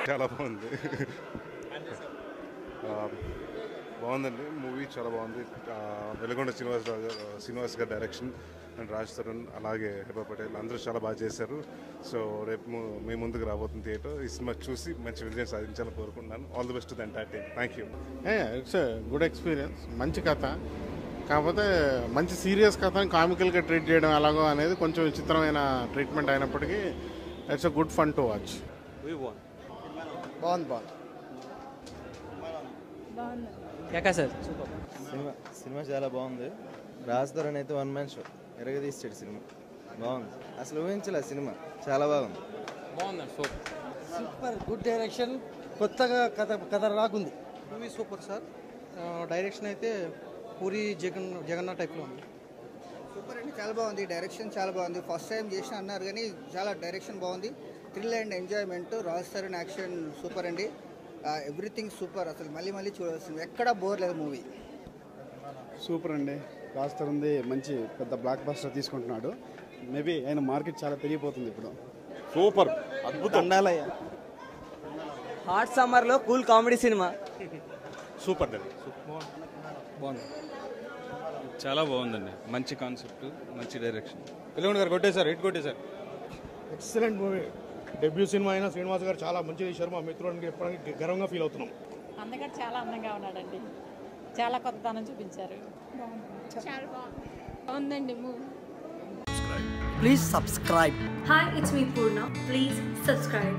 చాలా బాగుంది. బాగుందండి మూవీ, చాలా బాగుంది. వెలుగొండ శ్రీనివాస్ గారి డైరెక్షన్ అండ్ రాజ్ తరుణ్ అలాగే హెబా పటేల్ అందరూ చాలా బాగా చేశారు. సో రేపు మీ ముందుకు రాబోతుంది థియేటర్. ఈ సినిమా చూసి మంచి విజయం సాధించాలని కోరుకుంటున్నాను. All the best to the entire team. Thank you. It's good experience. మంచి కథ, కాకపోతే మంచి సీరియస్ కథని కామికల్గా ట్రీట్ చేయడం ఎలాగో అనేది కొంచెం విచిత్రమైన ట్రీట్మెంట్ అయినప్పటికీ it's good fun to watch. బాగుంది. సినిమా చాలా బాగుంది. రాజ్ తరుణ్ అయితే వన్ మ్యాన్ షో ఎరగదీస్తాడు సినిమా. బాగుంది, అసలు ఊహించలే సినిమా, చాలా బాగుంది. సూపర్ గుడ్ డైరెక్షన్, కొత్తగా కథ రాకుంది. Movie super sir. డైరెక్షన్ అయితే పూరి జగన్నాథ్ టైప్లో ఉంది. సూపర్ అండి, చాలా బాగుంది. డైరెక్షన్ చాలా బాగుంది. ఫస్ట్ టైం చేసిన అన్నారు కానీ చాలా డైరెక్షన్ బాగుంది. Thrill and enjoyment. Raj Tarun action super అండి. Everything super. అసలు మళ్ళీ చూడాల్సింది, ఎక్కడా బోర్ లేదు మూవీ. సూపర్ అండి. రాజ్ తరుణ్ది మంచి పెద్ద బ్లాక్ బస్టర్ తీసుకుంటున్నాడు. మేబీ ఆయన మార్కెట్ చాలా పెరిగిపోతుంది ఇప్పుడు. సూపర్, అద్భుతం. హాట్ సమ్మర్లో కూల్ కామెడీ సినిమా. సూపర్ అండి. బాగుంది, చాలా బాగుందండి. మంచి కాన్సెప్ట్, మంచి డైరెక్షన్. వెలుగొండ గారు కొట్టేశారు, హిట్ కొట్టేశారు. Excellent movie. డెబ్యూ సినిమా అయినా శ్రీనివాస్ గారు చాలా మంచిగా తీశారు. మా మిత్రుడికి చెప్పడానికి గర్వంగా ఫీల్ అవుతున్నాం. అందగాడు చాలా అందంగా ఉన్నాడండి. చాలా కొత్తదనం చూపించారు. చాలా బాగుందండి movie. Please subscribe. Hi, it's me Purna. Please subscribe.